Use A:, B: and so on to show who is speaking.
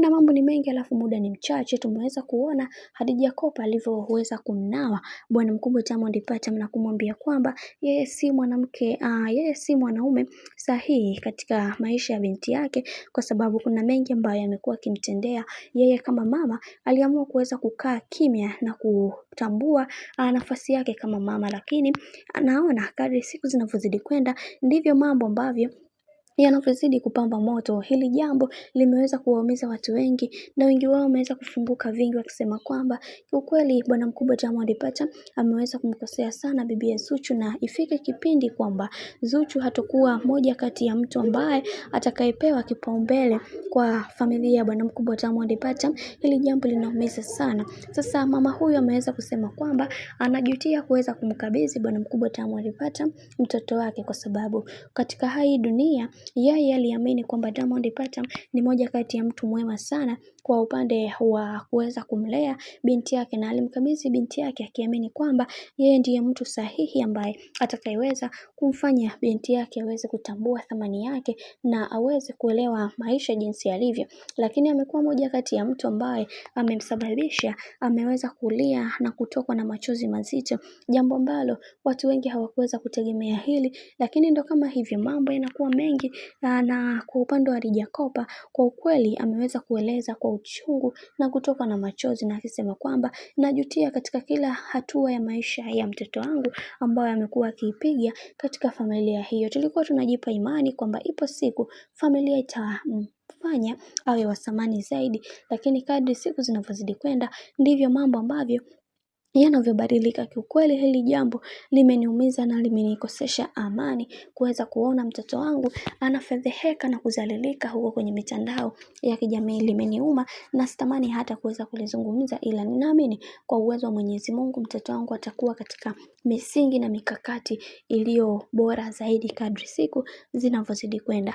A: Bwana, mambo ni mengi alafu muda ni mchache. Tumeweza kuona Khadija Kopa alivyoweza kumnawa bwana mkubwa Diamond Platnumz na kumwambia kwamba yeye si mwanamke, yeye si mwanaume sahihi katika maisha ya binti yake, kwa sababu kuna mengi ambayo yamekuwa akimtendea. Yeye kama mama aliamua kuweza kukaa kimya na kutambua nafasi yake kama mama, lakini anaona kadri siku zinavyozidi kwenda ndivyo mambo ambavyo yanavyozidi kupamba moto. Hili jambo limeweza kuwaumiza watu wengi, na wengi wao wameweza kufunguka vingi wakisema kwamba kiukweli bwana mkubwa Diamond Platnumz ameweza kumkosea sana bibi Zuchu, na ifike kipindi kwamba Zuchu hatakuwa moja kati ya mtu ambaye atakayepewa kipaumbele kwa familia ya bwana mkubwa Diamond Platnumz. Hili jambo linaumiza sana. Sasa mama huyu ameweza kusema kwamba anajutia kuweza kumkabidhi bwana mkubwa Diamond Platnumz mtoto wake, kwa sababu katika hii dunia yeye aliamini kwamba Diamond Platnumz ni moja kati ya mtu mwema sana kwa upande wa kuweza kumlea binti yake, na alimkabidhi binti yake akiamini kwamba yeye ndiye mtu sahihi ambaye atakayeweza kumfanya binti yake aweze kutambua thamani yake na aweze kuelewa maisha jinsi yalivyo. Lakini amekuwa moja kati ya mtu ambaye amemsababisha ameweza kulia na kutokwa na machozi mazito, jambo ambalo watu wengi hawakuweza kutegemea hili, lakini ndo kama hivyo mambo yanakuwa mengi. Na kwa upande wa Khadija Kopa, kwa ukweli ameweza kueleza kwa uchungu na kutoka na machozi, na akisema kwamba najutia katika kila hatua ya maisha ya mtoto wangu ambayo amekuwa akiipiga katika familia hiyo. Tulikuwa tunajipa imani kwamba ipo siku familia itamfanya awe wa thamani zaidi, lakini kadri siku zinavyozidi kwenda ndivyo mambo ambavyo yanavyobadilika. Kiukweli hili jambo limeniumiza na limenikosesha amani kuweza kuona mtoto wangu anafedheheka na kuzalilika huko kwenye mitandao ya kijamii. Limeniuma na sitamani hata kuweza kulizungumza, ila ninaamini kwa uwezo wa Mwenyezi Mungu mtoto wangu atakuwa katika misingi na mikakati iliyo bora zaidi kadri siku zinavyozidi kwenda.